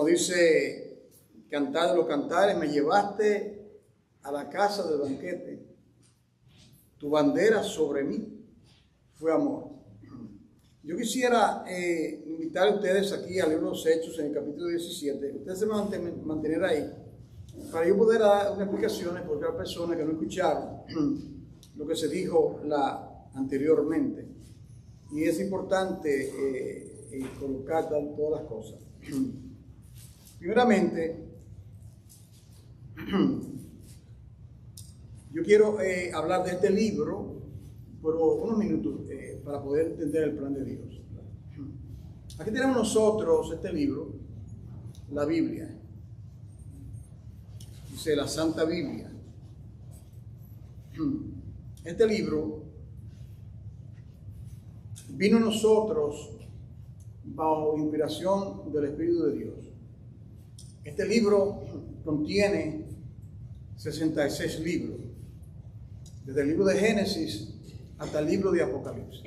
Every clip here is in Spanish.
dice Cantar de los Cantares, me llevaste a la casa del banquete, tu bandera sobre mí fue amor. Yo quisiera invitar a ustedes aquí al libro de los Hechos, en el capítulo 17. Ustedes se van a mantener ahí para yo poder dar unas explicaciones por cada persona que no escucharon lo que se dijo anteriormente. Y es importante colocar todas las cosas. Primeramente, yo quiero hablar de este libro por unos minutos para poder entender el plan de Dios. Aquí tenemos nosotros este libro, la Biblia. Dice la Santa Biblia. Este libro vino a nosotros bajo inspiración del Espíritu de Dios. Este libro contiene 66 libros, desde el libro de Génesis hasta el libro de Apocalipsis.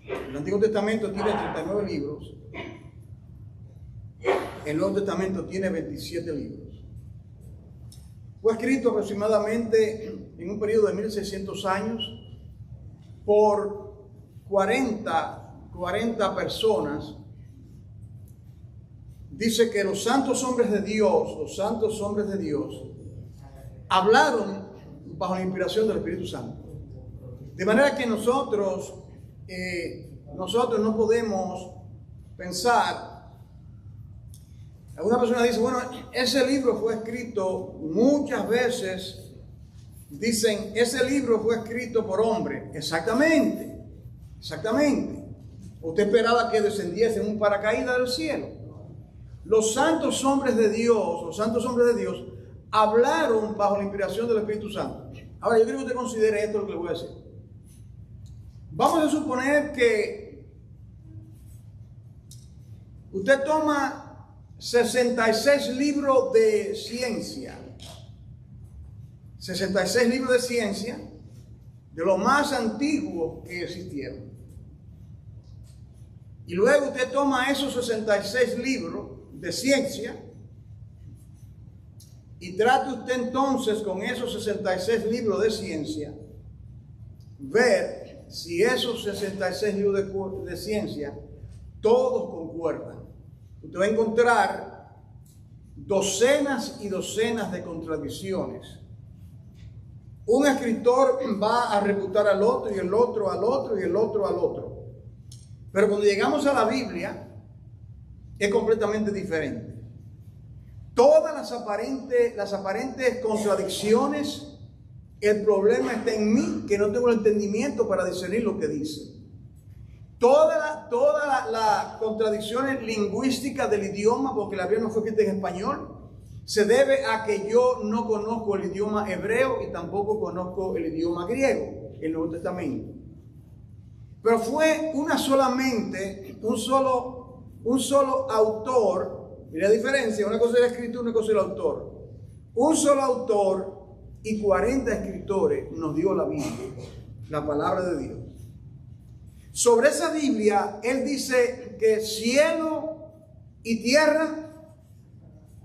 El Antiguo Testamento tiene 39 libros, el Nuevo Testamento tiene 27 libros. Fue escrito aproximadamente en un periodo de 1600 años por 40 personas. Dice que los santos hombres de Dios, hablaron bajo la inspiración del Espíritu Santo. De manera que nosotros no podemos pensar. Alguna persona dice, bueno, ese libro fue escrito muchas veces. Dicen, ese libro fue escrito por hombres. Exactamente. ¿Usted esperaba que descendiese en un paracaídas del cielo? Los santos hombres de Dios hablaron bajo la inspiración del Espíritu Santo. Ahora, yo quiero que usted considere esto lo que le voy a decir. Vamos a suponer que usted toma 66 libros de ciencia. 66 libros de ciencia, de los más antiguos que existieron. Y luego usted toma esos 66 libros de ciencia y trata usted entonces con esos 66 libros de ciencia, ver si esos 66 libros de ciencia todos concuerdan. Usted va a encontrar docenas y docenas de contradicciones. Un escritor va a refutar al otro y el otro al otro y el otro al otro. Pero cuando llegamos a la Biblia es completamente diferente. Todas las aparentes contradicciones, el problema está en mí, que no tengo el entendimiento para discernir lo que dice. Todas las contradicciones lingüísticas del idioma, porque la Biblia no fue escrita en español, se debe a que yo no conozco el idioma hebreo y tampoco conozco el idioma griego, el Nuevo Testamento. Pero fue un solo autor. Mira la diferencia, una cosa es el escritor, una cosa es el autor. Un solo autor y 40 escritores nos dio la Biblia, la palabra de Dios. Sobre esa Biblia, él dice que cielo y tierra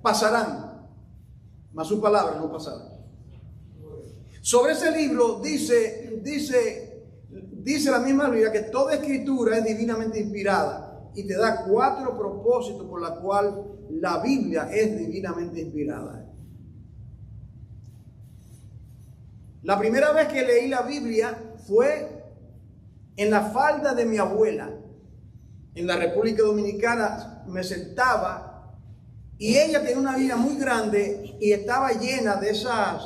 pasarán, mas su palabra no pasará. Sobre ese libro dice la misma Biblia que toda escritura es divinamente inspirada y te da 4 propósitos por los cuales la Biblia es divinamente inspirada. La primera vez que leí la Biblia fue en la falda de mi abuela. En la República Dominicana me sentaba y ella tenía una Biblia muy grande y estaba llena de esas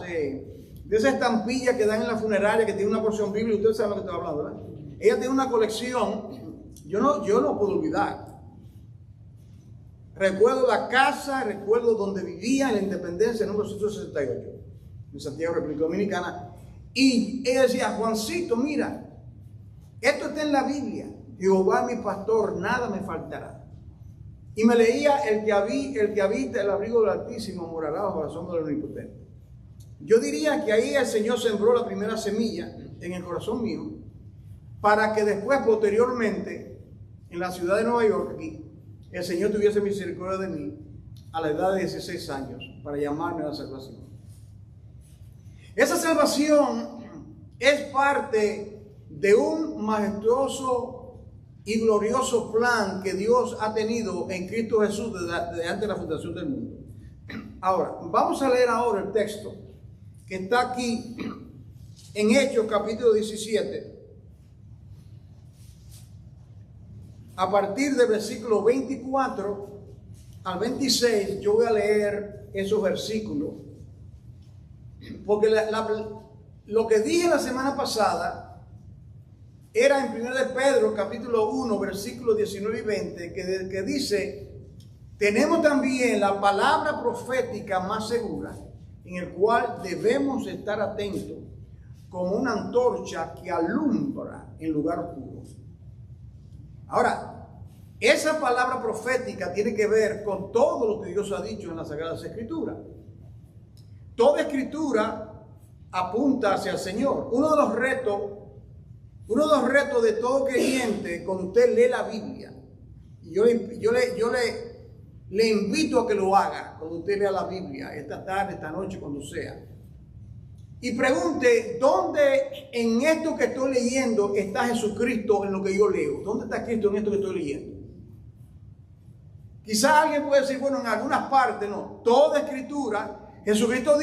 estampillas que dan en la funeraria, que tiene una porción bíblica. Ustedes saben lo que estoy hablando, ¿verdad? Ella tiene una colección, yo no puedo olvidar. Recuerdo la casa, recuerdo donde vivía en la Independencia, número 168, en Santiago, República Dominicana. Y ella decía, Juancito, mira, esto está en la Biblia. Jehová mi pastor, nada me faltará. Y me leía, el que habita el abrigo del Altísimo morará bajo la sombra del Omnipotente. Yo diría que ahí el Señor sembró la primera semilla en el corazón mío, para que después, posteriormente, en la ciudad de Nueva York, aquí, el Señor tuviese misericordia de mí a la edad de 16 años para llamarme a la salvación. Esa salvación es parte de un majestuoso y glorioso plan que Dios ha tenido en Cristo Jesús desde antes de la fundación del mundo. Ahora, vamos a leer ahora el texto que está aquí en Hechos capítulo 17. A partir del versículo 24 al 26, yo voy a leer esos versículos. Porque lo que dije la semana pasada era en 1 de Pedro, capítulo 1, versículos 19 y 20, que dice: tenemos también la palabra profética más segura, en el cual debemos estar atentos, como una antorcha que alumbra en lugar oscuro. Ahora, esa palabra profética tiene que ver con todo lo que Dios ha dicho en las Sagradas Escrituras. Toda escritura apunta hacia el Señor. Uno de los retos de todo creyente cuando usted lee la Biblia, y yo le invito a que lo haga cuando usted lea la Biblia, esta tarde, esta noche, cuando sea, y pregunte: ¿dónde en esto que estoy leyendo está Jesucristo en lo que yo leo? ¿Dónde está Cristo en esto que estoy leyendo? Quizá alguien puede decir: bueno, en algunas partes. No, toda escritura. Jesucristo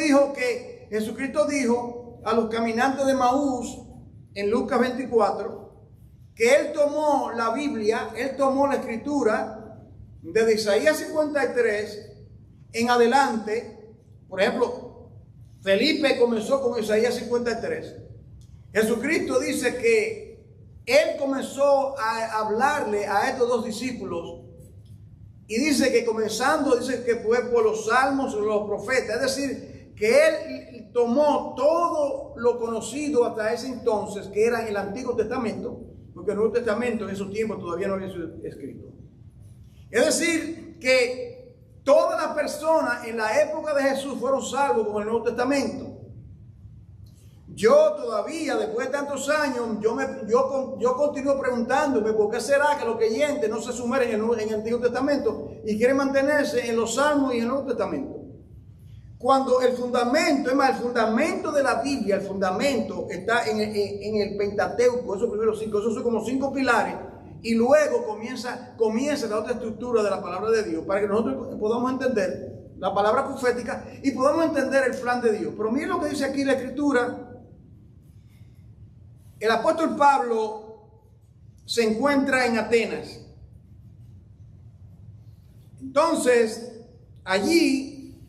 dijo a los caminantes de Maús en Lucas 24 que Él tomó la Biblia, Él tomó la escritura desde Isaías 53 en adelante. Por ejemplo, Felipe comenzó con Isaías 53. Jesucristo dice que Él comenzó a hablarle a estos dos discípulos, y dice que comenzando, dice que fue por los salmos y los profetas. Es decir, que Él tomó todo lo conocido hasta ese entonces, que era el Antiguo Testamento, porque el Nuevo Testamento en esos tiempos todavía no había sido escrito. Es decir, que todas las personas en la época de Jesús fueron salvos con el Nuevo Testamento. Yo todavía, después de tantos años, yo continúo preguntándome por qué será que los creyentes no se sumergen en el Antiguo Testamento y quieren mantenerse en los Salmos y en el Nuevo Testamento. Cuando el fundamento, es más, el fundamento de la Biblia, el fundamento está en el Pentateuco, esos primeros 5, esos son como 5 pilares, y luego comienza la otra estructura de la palabra de Dios, para que nosotros podamos entender la palabra profética y podamos entender el plan de Dios. Pero miren lo que dice aquí la Escritura. El apóstol Pablo se encuentra en Atenas. Entonces, allí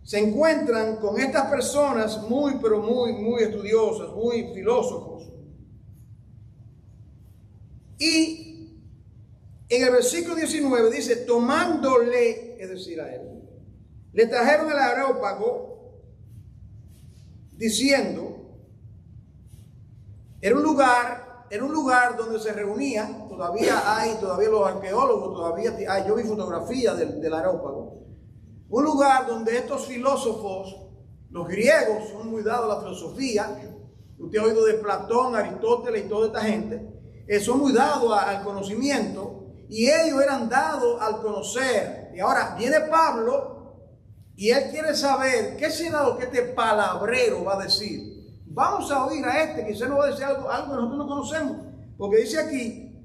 se encuentran con estas personas muy estudiosas, muy filósofos. Y en el versículo 19 dice: tomándole, es decir, a él, le trajeron el Areópago, diciendo. Era un lugar donde se reunían, todavía los arqueólogos, yo vi fotografías del Areópago. Un lugar donde estos filósofos, los griegos, son muy dados a la filosofía. Usted ha oído de Platón, Aristóteles y toda esta gente. Son muy dados al conocimiento, y ellos eran dados al conocer. Y ahora viene Pablo y él quiere saber qué será lo que este palabrero va a decir. Vamos a oír a este, quizás nos va a decir algo que nosotros no conocemos. Porque dice aquí,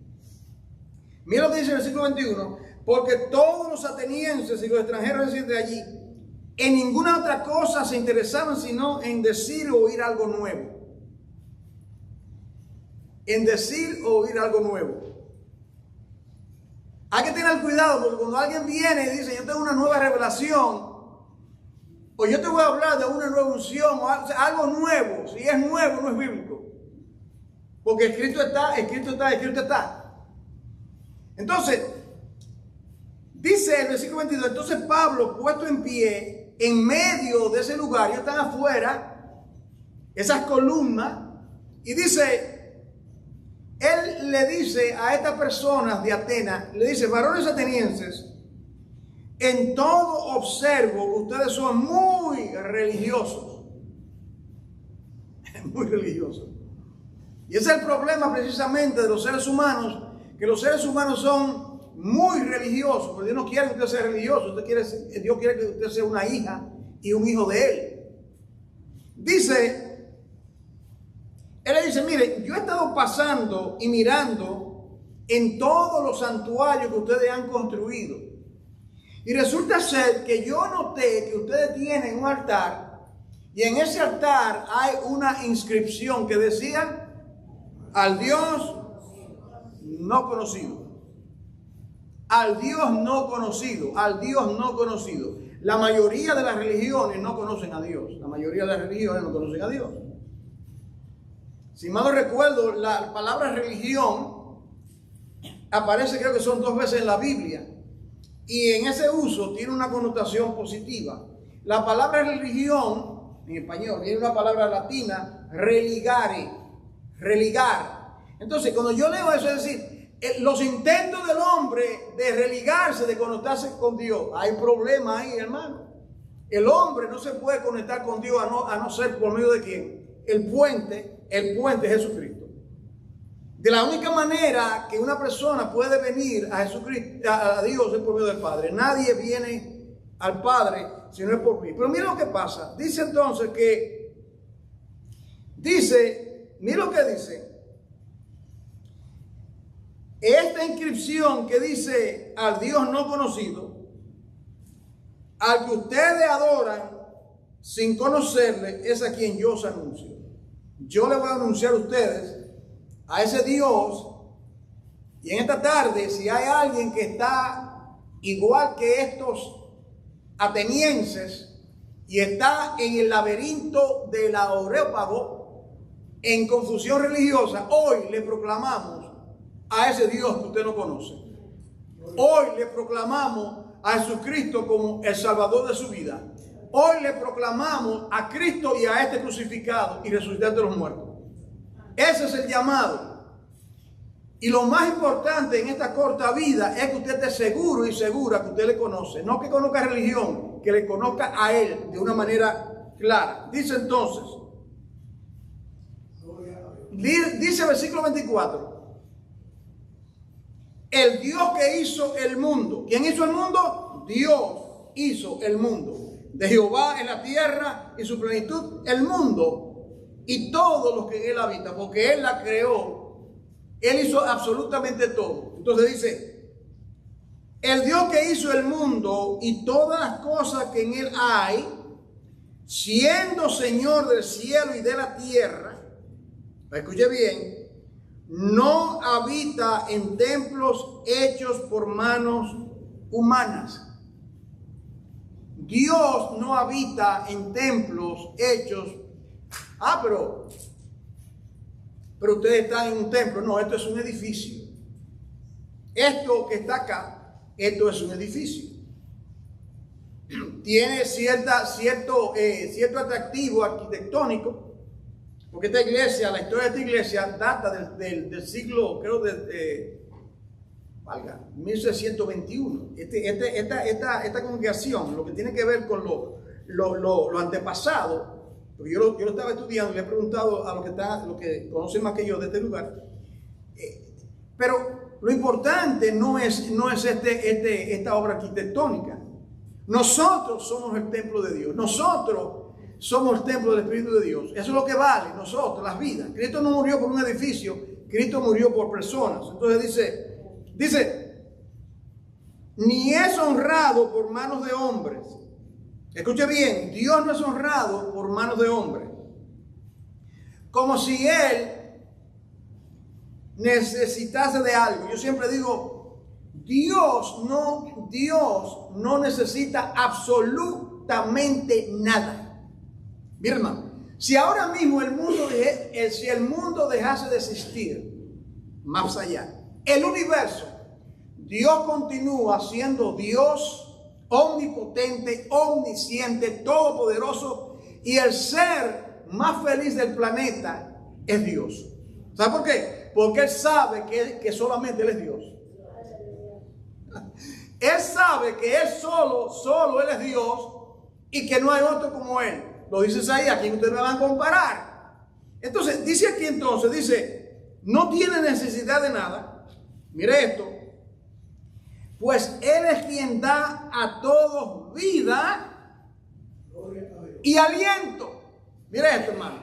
mira lo que dice el versículo 21, porque todos los atenienses y los extranjeros de allí, en ninguna otra cosa se interesaban sino en decir o oír algo nuevo. En decir o oír algo nuevo. Hay que tener cuidado, porque cuando alguien viene y dice: yo tengo una nueva revelación, o yo te voy a hablar de una nueva unción, o algo nuevo, si es nuevo no es bíblico. Porque escrito está. Entonces, dice el versículo 22, entonces Pablo, puesto en pie, en medio de ese lugar, ellos están afuera, esas columnas, y dice, él le dice a estas personas de Atenas, le dice: varones atenienses, en todo observo que ustedes son muy religiosos. Muy religiosos. Y ese es el problema precisamente de los seres humanos, que los seres humanos son muy religiosos, pero Dios no quiere que usted sea religioso, Dios quiere que usted sea una hija y un hijo de Él. Él le dice, mire, yo he estado pasando y mirando en todos los santuarios que ustedes han construido. Y resulta ser que yo noté que ustedes tienen un altar y en ese altar hay una inscripción que decía al Dios no conocido. Al Dios no conocido, al Dios no conocido. La mayoría de las religiones no conocen a Dios. La mayoría de las religiones no conocen a Dios. Si mal no recuerdo, la palabra religión aparece, creo que son 2 veces en la Biblia. Y en ese uso tiene una connotación positiva. La palabra religión, en español, viene una palabra latina, religare, religar. Entonces, cuando yo leo eso, es decir, los intentos del hombre de religarse, de conectarse con Dios, hay problema ahí, hermano. El hombre no se puede conectar con Dios a no ser por medio de quién. El puente es Jesucristo. De la única manera que una persona puede venir a Jesucristo, a Dios, es por medio del Padre. Nadie viene al Padre si no es por mí. Pero mira lo que pasa. Dice entonces mira lo que dice. Esta inscripción que dice al Dios no conocido, al que ustedes adoran sin conocerle, es a quien yo os anuncio. Yo le voy a anunciar a ustedes a ese Dios. Y en esta tarde, si hay alguien que está igual que estos atenienses y está en el laberinto del Areópago, en confusión religiosa, hoy le proclamamos a ese Dios que usted no conoce. Hoy le proclamamos a Jesucristo como el Salvador de su vida. Hoy le proclamamos a Cristo y a este crucificado y resucitado de los muertos. Ese es el llamado. Y lo más importante en esta corta vida es que usted esté seguro y segura que usted le conoce. No que conozca religión, que le conozca a Él de una manera clara. Dice entonces, dice versículo 24. El Dios que hizo el mundo. ¿Quién hizo el mundo? Dios hizo el mundo. De Jehová en la tierra y su plenitud, el mundo y todos los que en él habitan, porque Él la creó. Él hizo absolutamente todo. Entonces dice, el Dios que hizo el mundo y todas las cosas que en él hay, siendo Señor del cielo y de la tierra, escuche bien, no habita en templos hechos por manos humanas. Dios no habita en templos hechos. Pero ustedes están en un templo. No, esto es un edificio. Esto que está acá, esto es un edificio. Tiene cierto atractivo arquitectónico, porque esta iglesia, la historia de esta iglesia data del siglo, creo, de 1621. Esta congregación, lo que tiene que ver con lo antepasado, porque yo lo estaba estudiando y le he preguntado a los que conocen más que yo de este lugar, pero lo importante no es esta obra arquitectónica. Nosotros somos el templo de Dios. Nosotros somos el templo del Espíritu de Dios. Eso es lo que vale, nosotros, las vidas. Cristo no murió por un edificio, Cristo murió por personas. Entonces dice, ni es honrado por manos de hombres. Escuche bien, Dios no es honrado por manos de hombres. Como si Él necesitase de algo. Yo siempre digo, Dios no necesita absolutamente nada. Mira, hermano, si ahora mismo el mundo dejase de existir, más allá, el universo, Dios continúa siendo Dios omnipotente, omnisciente, todopoderoso, y el ser más feliz del planeta es Dios. ¿Sabe por qué? Porque Él sabe que solamente Él es Dios. Él sabe que Él solo Él es Dios y que no hay otro como Él. Lo dice Isaías, ¿a quién ustedes me van a comparar? Entonces, dice aquí dice, no tiene necesidad de nada. Mire esto. pues Él es quien da a todos vida y aliento. Mire esto, hermano.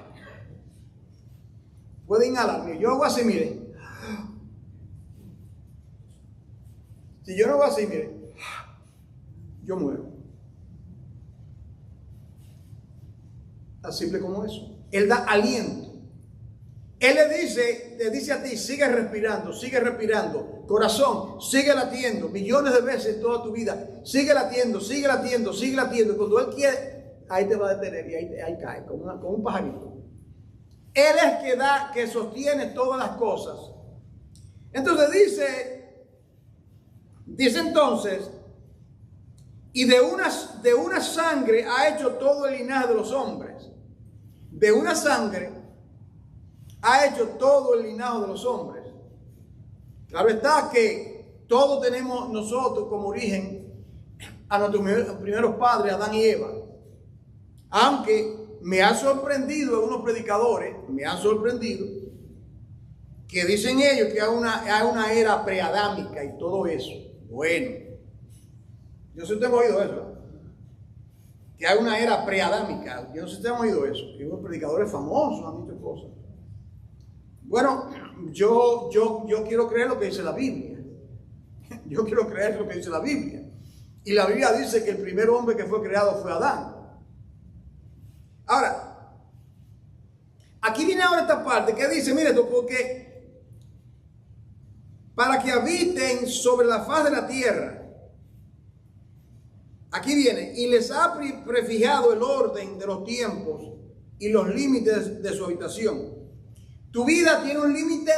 Puede inhalar. Yo hago así, mire. Si yo no hago así, mire, yo muero. Tan simple como eso. Él da aliento. Él te dice a ti, sigue respirando. Corazón, sigue latiendo millones de veces toda tu vida. Sigue latiendo. Cuando Él quiere, ahí te va a detener y ahí cae, como un pajarito. Él es que sostiene todas las cosas. Entonces dice entonces, y de una sangre ha hecho todo el linaje de los hombres. De una sangre ha hecho todo el linaje de los hombres. Claro está que todos tenemos nosotros como origen a nuestros primeros padres, Adán y Eva. Aunque me ha sorprendido algunos predicadores, que dicen ellos que hay una era preadámica y todo eso. Bueno, yo sé si ustedes han oído eso, ¿no? Que hay una era preadámica. Yo no sé si ustedes han oído eso. Que unos predicadores famosos han dicho cosas. Bueno, yo quiero creer lo que dice la Biblia. Yo quiero creer lo que dice la Biblia. Y la Biblia dice que el primer hombre que fue creado fue Adán. Ahora, aquí viene ahora esta parte que dice, mire esto, porque para que habiten sobre la faz de la tierra. Aquí viene, y les ha prefijado el orden de los tiempos y los límites de su habitación. Tu vida tiene un límite.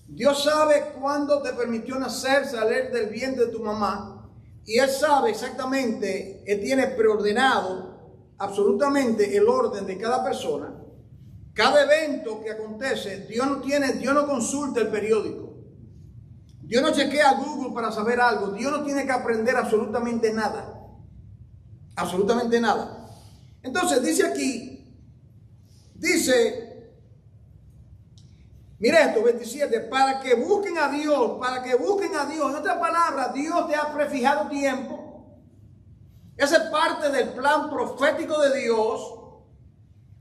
Dios sabe cuándo te permitió nacer, salir del vientre de tu mamá. Y Él sabe exactamente, Él tiene preordenado absolutamente el orden de cada persona. Cada evento que acontece, Dios no consulta el periódico. Dios no chequea Google para saber algo. Dios no tiene que aprender absolutamente nada. Absolutamente nada. Entonces dice aquí, mira esto, 27, para que busquen a Dios. En otras palabras, Dios te ha prefijado tiempo. Esa es parte del plan profético de Dios.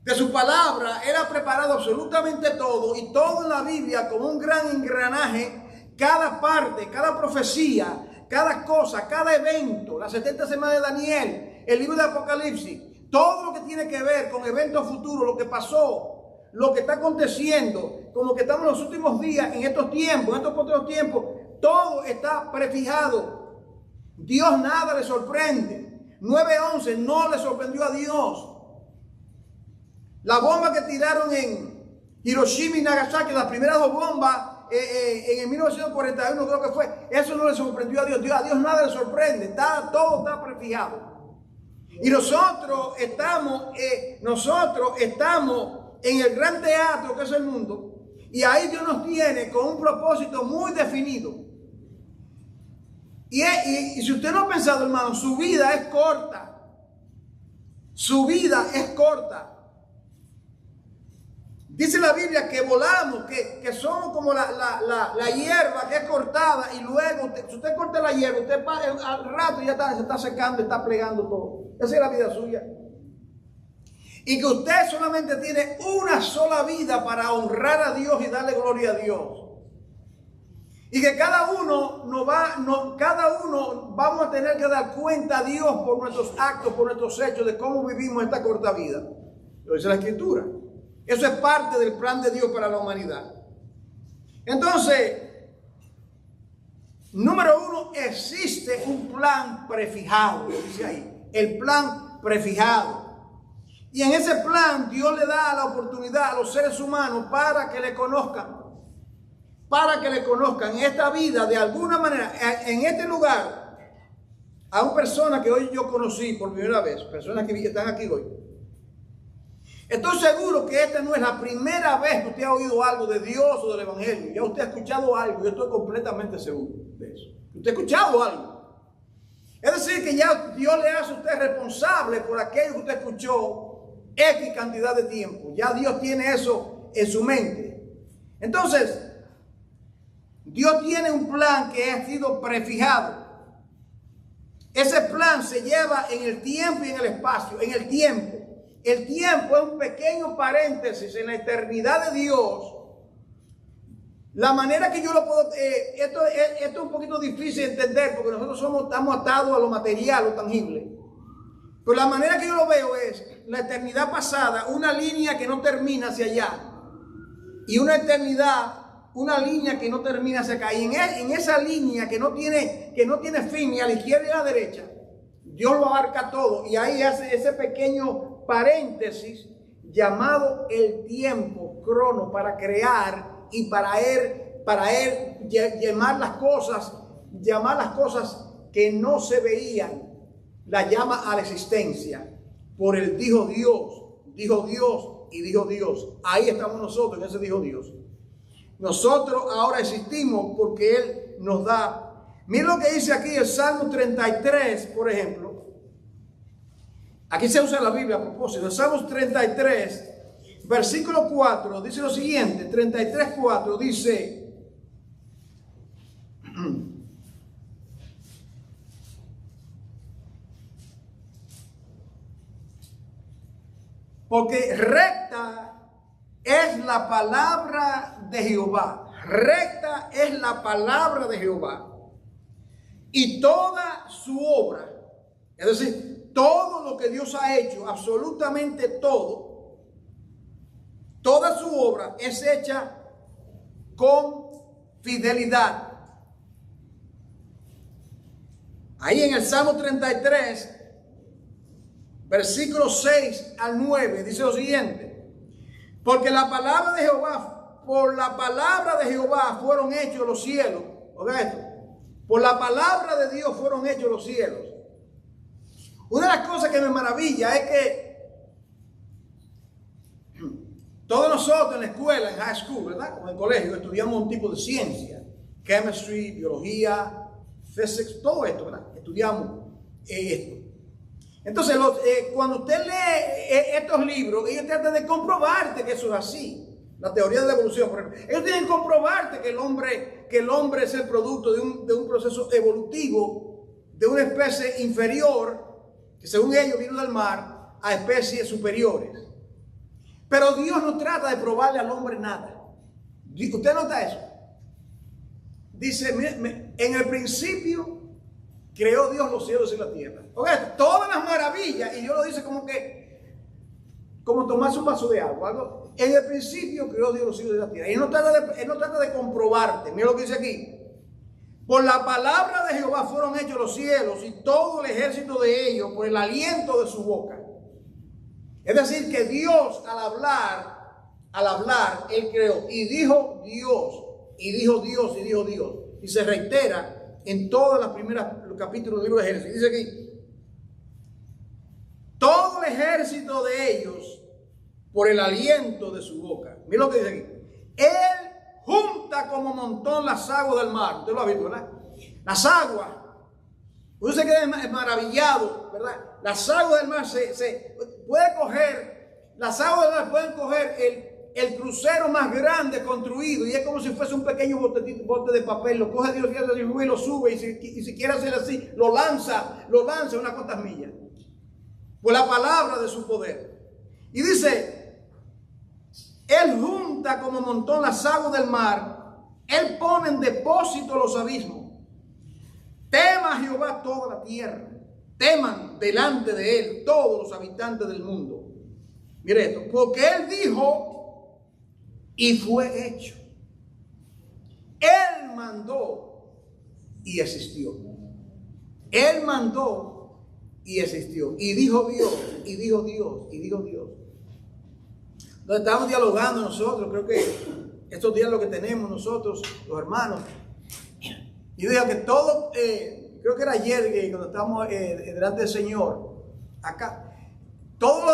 De su palabra, Él ha preparado absolutamente todo. Y todo en la Biblia como un gran engranaje. Cada parte, cada profecía, cada cosa, cada evento, las 70 semanas de Daniel, el libro de Apocalipsis, todo lo que tiene que ver con eventos futuros, lo que pasó, lo que está aconteciendo, como que estamos en los últimos días, en estos tiempos, en estos posteriores tiempos, todo está prefijado. Dios nada le sorprende. 9/11 no le sorprendió a Dios. La bomba que tiraron en Hiroshima y Nagasaki, las primeras dos bombas, en el 1941 creo que fue, eso no le sorprendió a Dios. A Dios nada le sorprende, todo está prefijado. Y nosotros estamos en el gran teatro que es el mundo, y ahí Dios nos tiene con un propósito muy definido. Y si usted no ha pensado, hermano, su vida es corta. Dice la Biblia que volamos, que somos como la hierba que es cortada, y luego, si usted corta la hierba, usted al rato ya se está secando, está plegando todo. Esa es la vida suya. Y que usted solamente tiene una sola vida para honrar a Dios y darle gloria a Dios. Y que cada uno vamos a tener que dar cuenta a Dios por nuestros actos, por nuestros hechos, de cómo vivimos esta corta vida. Lo dice la Escritura. Eso es parte del plan de Dios para la humanidad. Entonces, número 1, existe un plan prefijado, dice ahí, el plan prefijado. Y en ese plan Dios le da la oportunidad a los seres humanos para que le conozcan. En esta vida, de alguna manera, en este lugar, a una persona que hoy yo conocí por primera vez, personas que están aquí hoy. Estoy seguro que esta no es la primera vez que usted ha oído algo de Dios o del Evangelio. Ya usted ha escuchado algo, yo estoy completamente seguro de eso. Usted ha escuchado algo. Es decir, que ya Dios le hace a usted responsable por aquello que usted escuchó X cantidad de tiempo. Ya Dios tiene eso en su mente. Entonces, Dios tiene un plan que ha sido prefijado. Ese plan se lleva en el tiempo y en el espacio. En el tiempo. El tiempo es un pequeño paréntesis en la eternidad de Dios. La manera que yo lo puedo... esto es un poquito difícil de entender porque nosotros estamos atados a lo material, lo tangible. Pero la manera que yo lo veo es la eternidad pasada, una línea que no termina hacia allá. Y una eternidad, una línea que no termina hacia acá. Y en esa línea que no tiene fin ni a la izquierda ni a la derecha, Dios lo abarca todo. Y ahí hace ese pequeño paréntesis llamado el tiempo, crono, para crear y para él llamar las cosas que no se veían, la llama a la existencia. Por el dijo Dios y dijo Dios. Ahí estamos nosotros, en ese dijo Dios. Nosotros ahora existimos porque Él nos da. Miren lo que dice aquí el Salmo 33, por ejemplo. Aquí se usa la Biblia a propósito. El Salmo 33, versículo 4, dice lo siguiente. 33:4 dice... Porque recta es la palabra de Jehová. Recta es la palabra de Jehová. Y toda su obra, es decir, todo lo que Dios ha hecho, absolutamente todo, toda su obra es hecha con fidelidad. Ahí en el Salmo 33, versículos 6 al 9, dice lo siguiente: porque la palabra de Jehová, por la palabra de Jehová fueron hechos los cielos. Oiga esto, por la palabra de Dios fueron hechos los cielos. Una de las cosas que me maravilla es que todos nosotros en la escuela, en high school, ¿verdad? O en el colegio, estudiamos un tipo de ciencia: chemistry, biología, physics, todo esto, ¿verdad? Estudiamos esto. Entonces, cuando usted lee estos libros, ellos tratan de comprobarte que eso es así. La teoría de la evolución, por ejemplo. Ellos tienen que comprobarte que el hombre es el producto de un proceso evolutivo, de una especie inferior, que según ellos vino del mar, a especies superiores. Pero Dios no trata de probarle al hombre nada. ¿Usted nota eso? Dice, en el principio creó Dios los cielos y la tierra. Oiga, todas las maravillas, y Dios lo dice como tomarse un vaso de agua. En el principio creó Dios los cielos y la tierra. Y Él no trata de comprobarte. Mira lo que dice aquí: por la palabra de Jehová fueron hechos los cielos y todo el ejército de ellos, por el aliento de su boca. Es decir, que Dios al hablar, Él creó. Y dijo Dios, y dijo Dios, y dijo Dios. Y se reitera en todas las primeras capítulos del libro de Génesis. Dice aquí: todo el ejército de ellos por el aliento de su boca. Mira lo que dice aquí: Él junta como montón las aguas del mar. Usted lo ha visto, ¿verdad? Las aguas. Uno se queda maravillado, ¿verdad? Las aguas del mar se puede coger, las aguas del mar pueden coger el crucero más grande construido, y es como si fuese un pequeño bote de papel. Lo coge Dios y lo sube, y si quiere hacer así, lo lanza unas cuantas millas por la palabra de su poder. Y dice: Él junta como montón las aguas del mar, Él pone en depósito los abismos. Tema Jehová toda la tierra, teman delante de Él todos los habitantes del mundo. Mire esto: porque Él dijo y fue hecho. Él mandó y existió. Él mandó y existió. Y dijo Dios, y dijo Dios, y dijo Dios. Nos estamos dialogando nosotros. Creo que estos días lo que tenemos nosotros, los hermanos. Y digo que todo, creo que era ayer cuando estábamos delante del Señor, acá, todo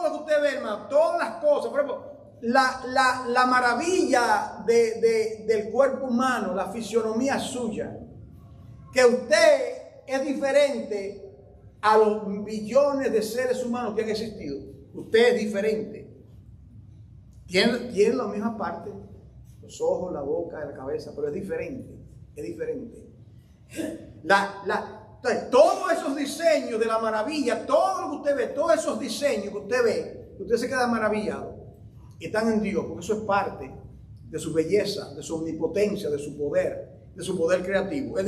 lo que usted ve, hermano, todas las cosas, por ejemplo, la maravilla del cuerpo humano, la fisionomía suya, que usted es diferente a los billones de seres humanos que han existido. Usted es diferente. Tiene la misma parte, los ojos, la boca, la cabeza, pero es diferente, es diferente. Entonces, todos esos diseños de la maravilla, todo lo que usted ve, todos esos diseños que usted ve, usted se queda maravillado, están en Dios, porque eso es parte de su belleza, de su omnipotencia, de su poder creativo.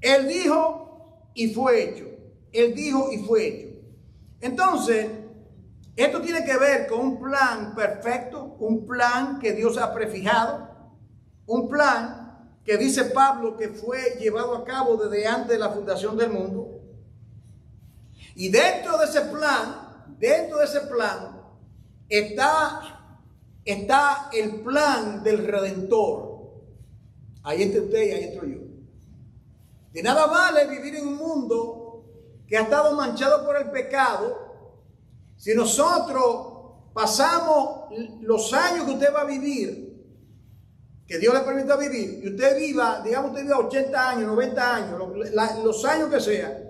Él dijo y fue hecho. Él dijo y fue hecho. Entonces, esto tiene que ver con un plan perfecto, un plan que Dios ha prefijado, un plan que dice Pablo que fue llevado a cabo desde antes de la fundación del mundo. Y dentro de ese plan está el plan del Redentor. Ahí está usted y ahí estoy yo. De nada vale vivir en un mundo que ha estado manchado por el pecado si nosotros pasamos los años que usted va a vivir, que Dios le permita vivir, y usted viva, digamos, usted viva 80 años, 90 años, los años que sea,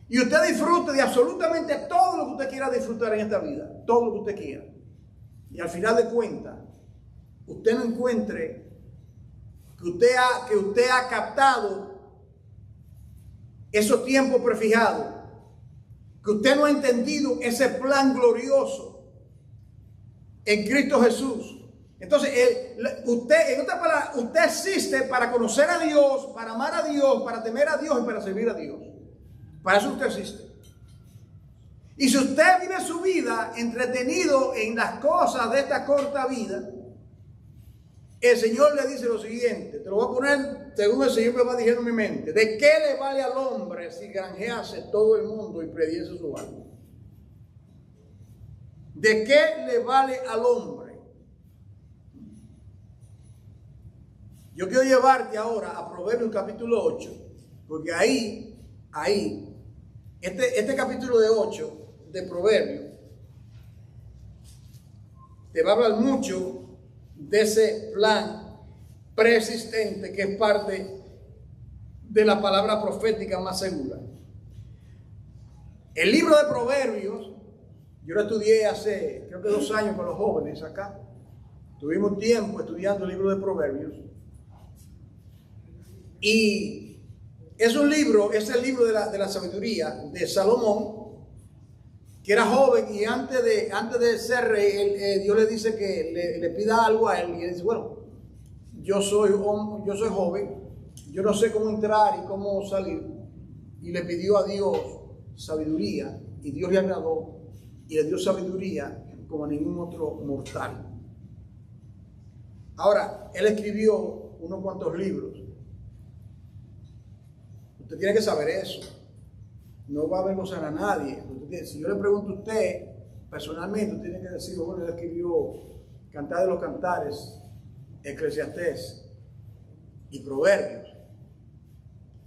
y usted disfrute de absolutamente todo lo que usted quiera disfrutar en esta vida, todo lo que usted quiera. Y al final de cuentas, usted no encuentre que usted ha captado esos tiempos prefijados, que usted no ha entendido ese plan glorioso en Cristo Jesús. Entonces, usted, en otras palabras, usted existe para conocer a Dios, para amar a Dios, para temer a Dios y para servir a Dios. Para eso usted existe. Y si usted vive su vida entretenido en las cosas de esta corta vida, el Señor le dice lo siguiente, te lo voy a poner según el Señor me va diciendo en mi mente: ¿de qué le vale al hombre si granjease todo el mundo y perdiese su alma? ¿De qué le vale al hombre? Yo quiero llevarte ahora a Proverbios capítulo 8, porque ahí, este capítulo de 8 de Proverbios te va a hablar mucho de ese plan preexistente que es parte de la palabra profética más segura. El libro de Proverbios, yo lo estudié hace creo que 2 años con los jóvenes acá. Tuvimos tiempo estudiando el libro de Proverbios. Y es un libro, es el libro de la sabiduría de Salomón, que era joven, y antes de ser rey, Dios le dice que le pida algo a él, y él dice: bueno, yo soy joven, yo no sé cómo entrar y cómo salir, y le pidió a Dios sabiduría, y Dios le agradó y le dio sabiduría como a ningún otro mortal. Ahora, él escribió unos cuantos libros. Usted tiene que saber eso. No va a avergonzar a nadie. Si yo le pregunto a usted personalmente, usted tiene que decir: bueno, él escribió Cantar de los Cantares, Eclesiastés y Proverbios,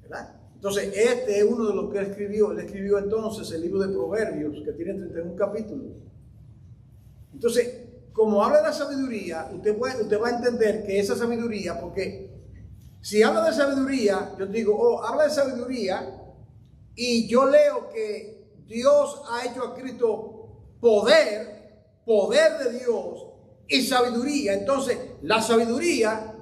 ¿verdad? Entonces, este es uno de los que él escribió. Él escribió entonces el libro de Proverbios, que tiene 31 capítulos. Entonces, como habla de la sabiduría, usted va a entender que esa sabiduría, porque si habla de sabiduría, yo digo: habla de sabiduría, y yo leo que Dios ha hecho a Cristo poder de Dios y sabiduría. Entonces, la sabiduría,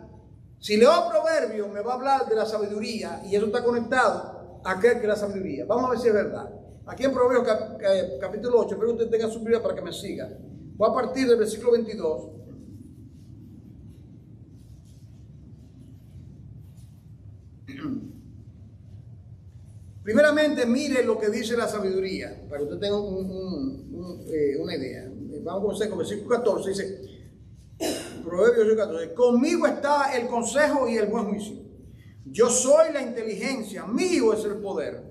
si leo Proverbios, me va a hablar de la sabiduría, y eso está conectado a aquel que es la sabiduría. Vamos a ver si es verdad. Aquí en Proverbios capítulo 8, espero que usted tenga su Biblia para que me siga. Voy a partir del versículo 22. Primeramente, mire lo que dice la sabiduría, para que usted tenga una idea. Vamos a comenzar con el versículo 14. Dice, Proverbios 14: conmigo está el consejo y el buen juicio. Yo soy la inteligencia, mío es el poder.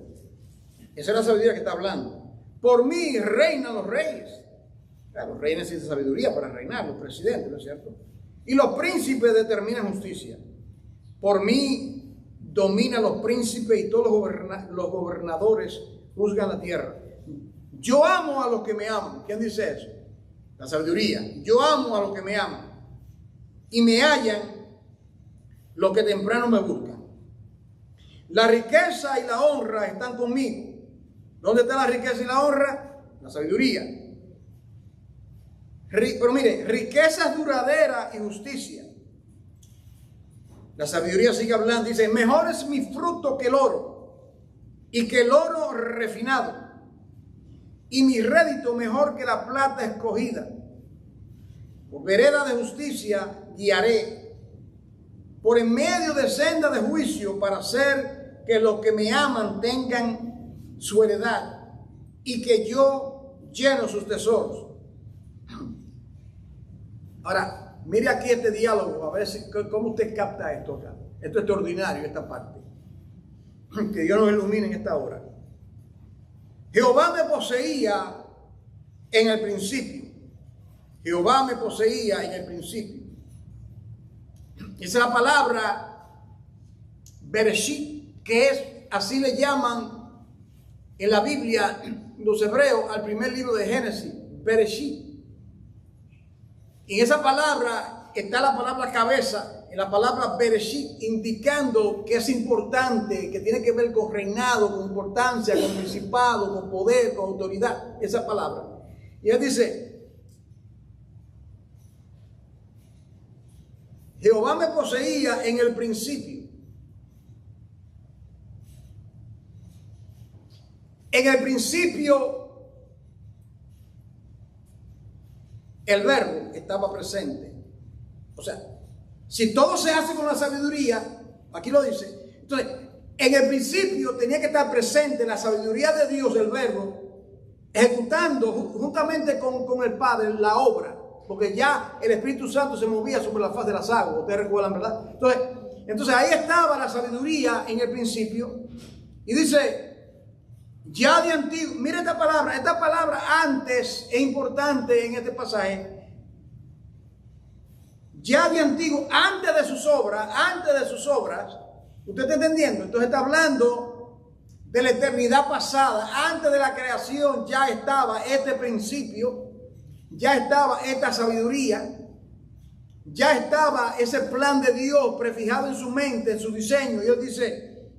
Esa es la sabiduría que está hablando. Por mí reinan los reyes. Claro, los reyes necesitan sabiduría para reinar, los presidentes, ¿no es cierto? Y los príncipes determinan justicia. Por mí dominan los príncipes, y todos los gobernadores juzgan la tierra. Yo amo a los que me aman. ¿Quién dice eso? La sabiduría. Yo amo a los que me aman, y me hallan los que temprano me buscan. La riqueza y la honra están conmigo. ¿Dónde está la riqueza y la honra? La sabiduría. Pero mire, riquezas duraderas y justicia. La sabiduría sigue hablando, dice, mejor es mi fruto que el oro, y que el oro refinado, y mi rédito mejor que la plata escogida. Por vereda de justicia guiaré, por en medio de senda de juicio, para hacer que los que me aman tengan su heredad, y que yo lleno sus tesoros. Ahora, mire aquí este diálogo, a ver cómo usted capta esto acá. Esto es extraordinario, esta parte. Que Dios nos ilumine en esta hora. Jehová me poseía en el principio. Jehová me poseía en el principio. Esa es la palabra Bereshit, que es, así le llaman en la Biblia los hebreos al primer libro de Génesis, Bereshit. En esa palabra está la palabra cabeza, en la palabra Bereshit, indicando que es importante, que tiene que ver con reinado, con importancia, con principado, con poder, con autoridad, esa palabra. Y él dice, Jehová me poseía en el principio. En el principio, el verbo estaba presente. O sea, si todo se hace con la sabiduría, aquí lo dice, entonces, en el principio tenía que estar presente la sabiduría de Dios, el verbo, ejecutando juntamente con el Padre la obra, porque ya el Espíritu Santo se movía sobre la faz de las aguas, ustedes recuerdan, ¿verdad? Entonces ahí estaba la sabiduría en el principio, y dice, ya de antiguo, mira esta palabra antes es importante en este pasaje. Ya de antiguo, antes de sus obras, ¿usted está entendiendo? Entonces está hablando de la eternidad pasada, antes de la creación ya estaba este principio, ya estaba esta sabiduría, ya estaba ese plan de Dios prefijado en su mente, en su diseño. Y él dice,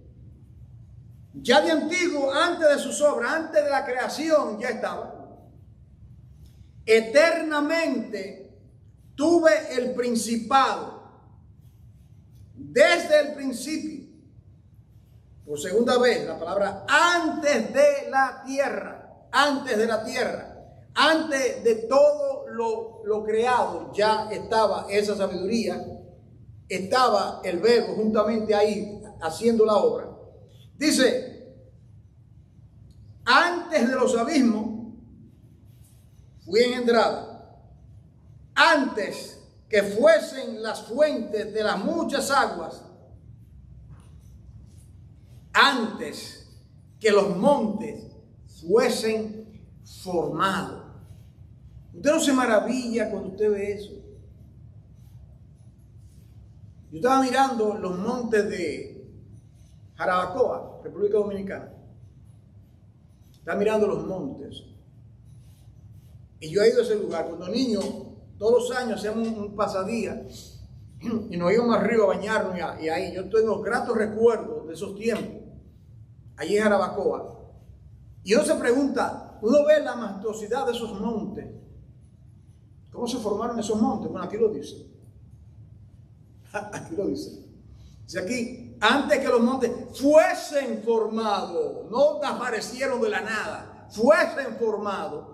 ya de antiguo, antes de sus obras, antes de la creación, ya estaba. Eternamente tuve el principado desde el principio. Por segunda vez, la palabra antes de la tierra, antes de todo lo creado, ya estaba esa sabiduría, estaba el verbo juntamente ahí haciendo la obra. Dice, antes de los abismos fui engendrada, antes que fuesen las fuentes de las muchas aguas, antes que los montes fuesen formados. Usted no se maravilla cuando usted ve eso. Yo estaba mirando los montes de Jarabacoa, República Dominicana. Estaba mirando los montes. Y yo he ido a ese lugar. Cuando niño, todos los años hacíamos un pasadía y nos íbamos arriba a bañarnos y ahí. Yo tengo gratos recuerdos de esos tiempos. Allí en Jarabacoa. Y uno se pregunta, uno ve la majestuosidad de esos montes. ¿Cómo se formaron esos montes? Bueno, aquí lo dice. Aquí lo dice. Dice aquí, antes que los montes fuesen formados, no aparecieron de la nada, fuesen formados.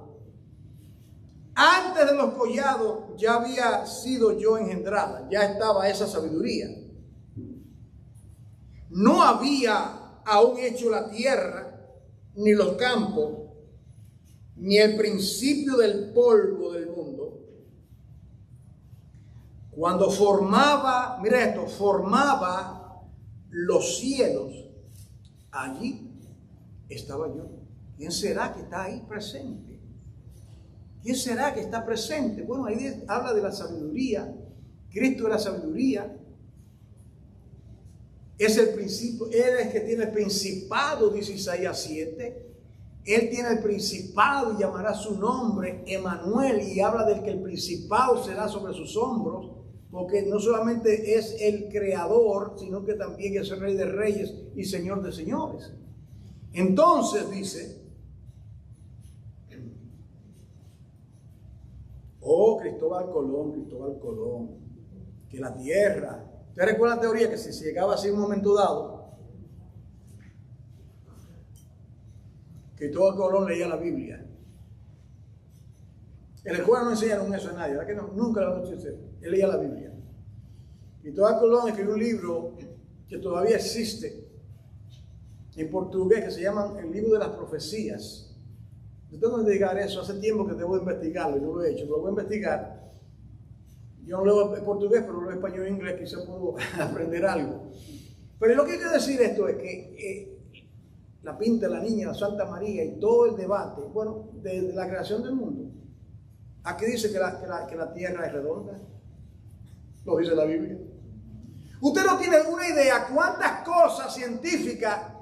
Antes de los collados ya había sido yo engendrada, ya estaba esa sabiduría. No había aún hecho la tierra, ni los campos, ni el principio del polvo del mundo. Cuando formaba, mira esto, formaba los cielos, allí estaba yo. ¿Quién será que está ahí presente? ¿Quién será que está presente? Bueno, ahí habla de la sabiduría. Cristo es la sabiduría. Es el principio, Él es el que tiene el principado, dice Isaías 7. Él tiene el principado y llamará su nombre Emanuel, y habla del que el principado será sobre sus hombros, porque no solamente es el creador, sino que también es el Rey de Reyes y Señor de Señores. Entonces dice, oh Cristóbal Colón, que la tierra ¿Usted recuerda la teoría que si se llegaba así en un momento dado, Cristóbal Colón leía la Biblia? En la escuela no enseñaron eso a nadie, ¿verdad que no? Nunca lo han hecho hacer. Él leía la Biblia. Cristóbal Colón escribió un libro que todavía existe en portugués, que se llama El Libro de las Profecías. Yo tengo que investigar eso, hace tiempo que debo investigarlo, yo lo he hecho, pero lo voy a investigar. Yo no leo en portugués, pero leo español e inglés, quizá puedo aprender algo. Pero lo que quiero decir esto es que la Pinta, la Niña, la Santa María y todo el debate, bueno, desde la creación del mundo. Aquí dice que la tierra es redonda. Lo dice la Biblia. Usted no tiene una idea cuántas cosas científicas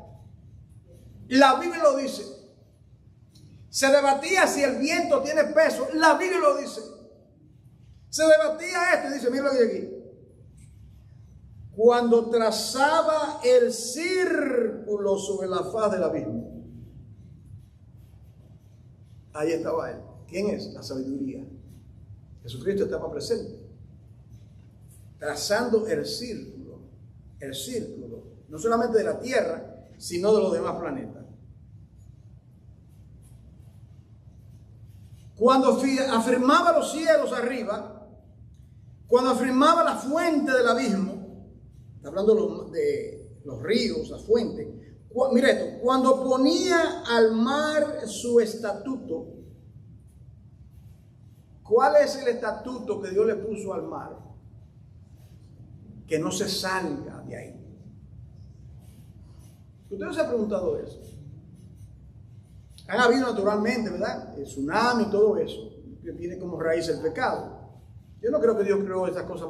la Biblia lo dice. Se debatía si el viento tiene peso. La Biblia lo dice. Se debatía esto y dice, mira lo que aquí. Cuando trazaba el círculo sobre la faz del abismo. Ahí estaba él. ¿Quién es? La sabiduría. Jesucristo estaba presente. Trazando el círculo. El círculo. No solamente de la tierra, sino de los demás planetas. Cuando afirmaba los cielos arriba, cuando afirmaba la fuente del abismo, está hablando de los ríos, la fuente. Mira esto, cuando ponía al mar su estatuto. ¿Cuál es el estatuto que Dios le puso al mar? Que no se salga de ahí. ¿Ustedes se han preguntado eso? Han habido naturalmente, ¿verdad? El tsunami y todo eso, que tiene como raíz el pecado. Yo no creo que Dios creó esas cosas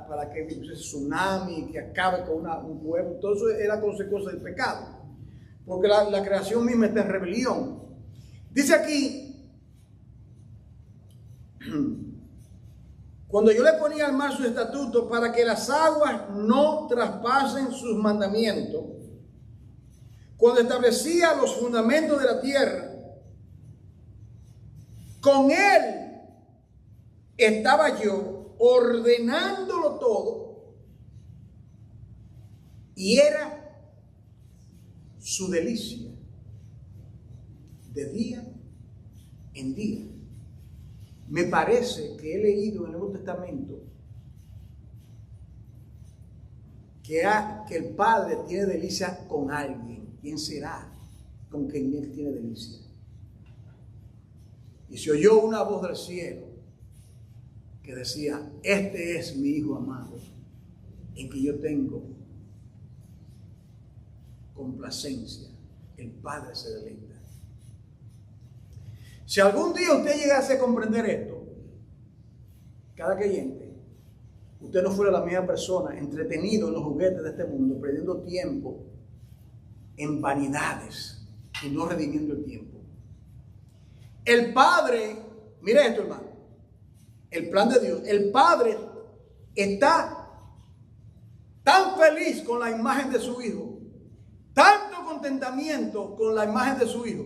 para que ese tsunami, que acabe con un pueblo. Todo eso es la consecuencia del pecado. Porque la creación misma está en rebelión. Dice aquí, cuando yo le ponía al mar su estatuto para que las aguas no traspasen sus mandamientos, cuando establecía los fundamentos de la tierra, con él estaba yo ordenándolo todo y era su delicia de día en día. Me parece que he leído en el Nuevo Testamento que el Padre tiene delicia con alguien. ¿Quién será con quien Él tiene delicia? Y se oyó una voz del cielo que decía, este es mi Hijo amado, en que yo tengo complacencia. El Padre se deleita. Si algún día usted llegase a comprender esto, cada creyente, usted no fuera la misma persona entretenido en los juguetes de este mundo, perdiendo tiempo en vanidades y no redimiendo el tiempo. El Padre, mire esto, hermano, el plan de Dios, el Padre está tan feliz con la imagen de su Hijo, tanto contentamiento con la imagen de su Hijo,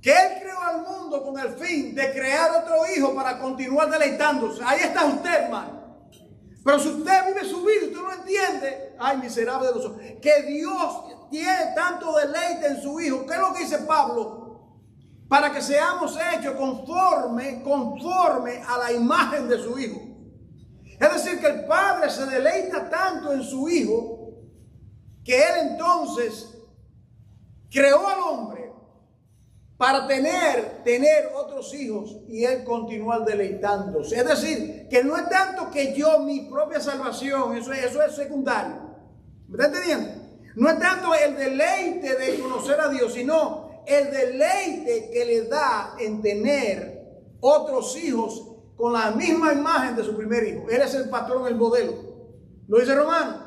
que Él creó al mundo con el fin de crear otro hijo para continuar deleitándose. Ahí está usted, hermano. Pero si usted vive su vida y usted no entiende, ay, miserable de los ojos, que Dios tiene tanto deleite en su Hijo. ¿Qué es lo que dice Pablo? Para que seamos hechos conforme a la imagen de su Hijo. Es decir, que el Padre se deleita tanto en su Hijo, que Él entonces creó al hombre para tener otros hijos y Él continuar deleitándose. Es decir, que no es tanto que yo, mi propia salvación, eso es secundario. ¿Me está entendiendo? No es tanto el deleite de conocer a Dios, sino el deleite que le da en tener otros hijos con la misma imagen de su primer hijo. Él es el patrón, el modelo. Lo dice Romano.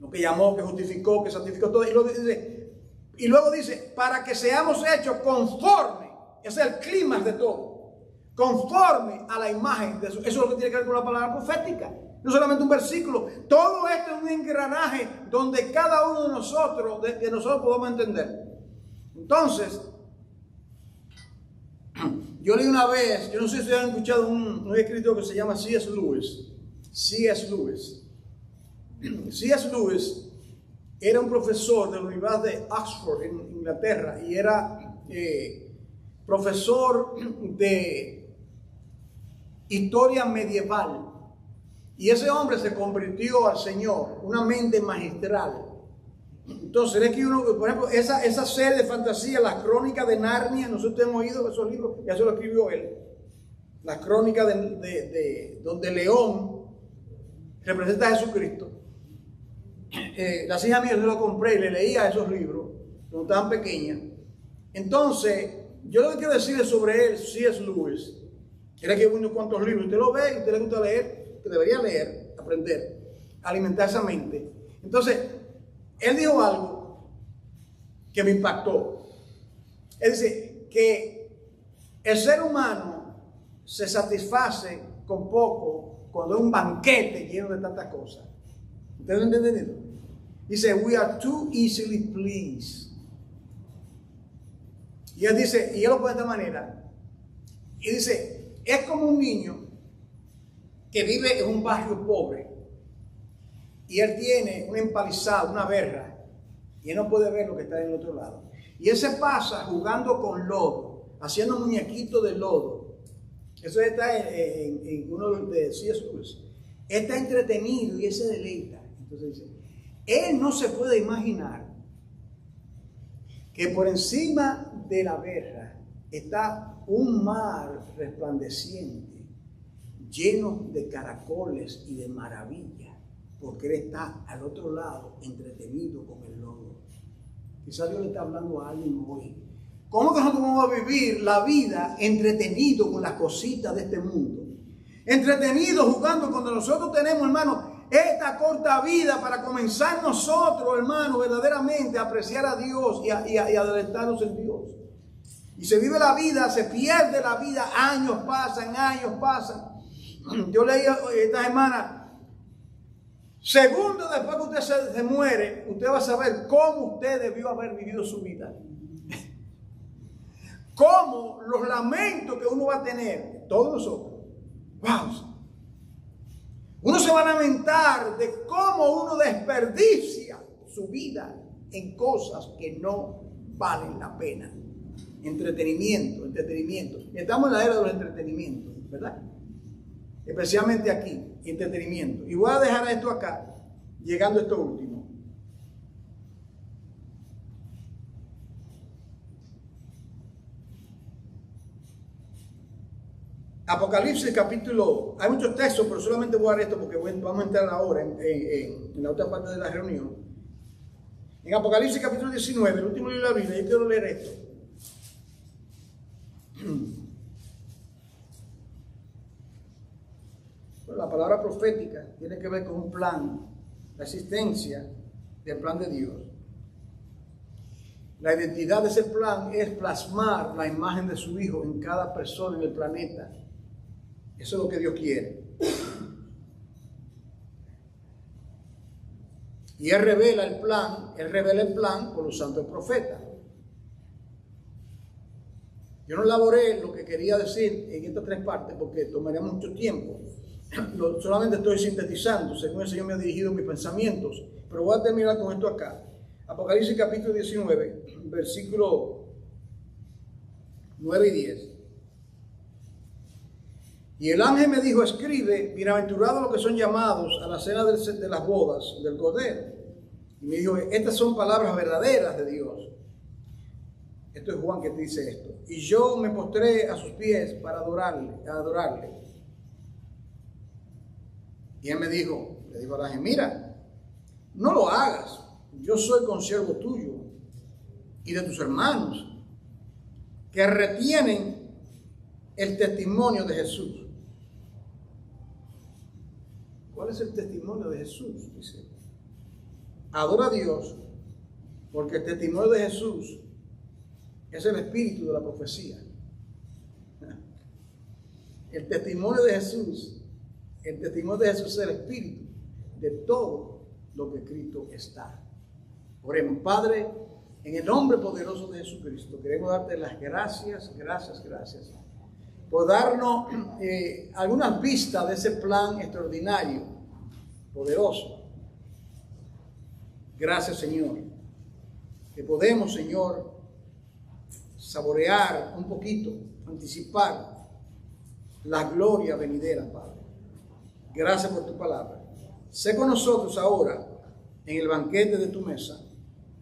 Lo que llamó, que justificó, que santificó todo. Y luego dice, para que seamos hechos conforme, ese es el clímax de todo, conforme a la imagen de su. Eso es lo que tiene que ver con la palabra profética. No solamente un versículo. Todo esto es un engranaje donde cada uno de nosotros, que nosotros podemos entender. Entonces, yo leí una vez, yo no sé si han escuchado un escritor que se llama C.S. Lewis. C.S. Lewis. C.S. Lewis era un profesor de la Universidad de Oxford en Inglaterra y era profesor de historia medieval. Y ese hombre se convirtió al Señor, una mente magistral. Entonces, es que uno, por ejemplo, esa serie de fantasía, las crónicas de Narnia, nosotros hemos oído esos libros, ya se lo escribió él. Las crónicas de donde León representa a Jesucristo. Las hijas mías yo lo compré y le leía esos libros cuando estaban pequeñas. Entonces, yo lo que quiero decirles sobre él, C.S. Lewis, era que unos cuantos libros, usted lo ve y usted le gusta leer, que debería leer, aprender, alimentar esa mente. Entonces, él dijo algo que me impactó. Él dice que el ser humano se satisface con poco cuando es un banquete lleno de tantas cosas. ¿Ustedes lo han entendido? Dice, we are too easily pleased. Y él dice, y él lo pone de esta manera, y dice, es como un niño que vive en un barrio pobre y él tiene un empalizado, una verja, y él no puede ver lo que está en el otro lado. Y él se pasa jugando con lodo, haciendo muñequitos de lodo. Eso está en uno de C.S. Lewis. Está entretenido y él se deleita. Entonces dice, él no se puede imaginar que por encima de la verja está un mar resplandeciente, lleno de caracoles y de maravilla, porque él está al otro lado entretenido con el lodo. Quizás Dios le está hablando a alguien hoy. ¿Cómo que nosotros vamos a vivir la vida entretenido con las cositas de este mundo? Entretenido jugando cuando nosotros tenemos, hermano, esta corta vida para comenzar nosotros, hermano, verdaderamente a apreciar a Dios y a deleitarnos en Dios. Y se vive la vida, se pierde la vida, años pasan. Yo leí esta semana, segundos después que usted se muere, usted va a saber cómo usted debió haber vivido su vida. Cómo los lamentos que uno va a tener, todos nosotros. Wow. Uno se va a lamentar de cómo uno desperdicia su vida en cosas que no valen la pena. Entretenimiento. Estamos en la era de los entretenimientos, ¿verdad? Especialmente aquí, entretenimiento. Y voy a dejar esto acá, llegando a esto último. Apocalipsis capítulo, hay muchos textos, pero solamente voy a dar esto porque vamos a entrar ahora en la otra parte de la reunión. En Apocalipsis capítulo 19, el último libro de la Biblia, yo quiero leer esto. Bueno, la palabra profética tiene que ver con un plan, la existencia del plan de Dios. La identidad de ese plan es plasmar la imagen de su Hijo en cada persona en el planeta. Eso es lo que Dios quiere. Y Él revela el plan por los santos profetas. Yo no elaboré lo que quería decir en estas tres partes porque tomaría mucho tiempo. Solamente estoy sintetizando según el Señor me ha dirigido mis pensamientos. Pero voy a terminar con esto acá. Apocalipsis capítulo 19, versículo 9 y 10. Y el ángel me dijo, escribe, bienaventurados los que son llamados a la cena de las bodas del Cordero. Y me dijo, estas son palabras verdaderas de Dios. Esto es Juan que te dice esto. Y yo me postré a sus pies para adorarle. Y él me dijo, le dijo al ángel, mira, no lo hagas. Yo soy consiervo tuyo y de tus hermanos que retienen el testimonio de Jesús. ¿Cuál es el testimonio de Jesús? Dice, adora a Dios porque el testimonio de Jesús es el espíritu de la profecía. El testimonio de Jesús es el espíritu de todo lo que Cristo está. Oremos. Padre, en el nombre poderoso de Jesucristo, queremos darte las gracias. por darnos algunas vistas de ese plan extraordinario, poderoso. Gracias, Señor, que podemos, Señor, saborear un poquito, anticipar la gloria venidera, Padre. Gracias por tu palabra. Sé con nosotros ahora en el banquete de tu mesa.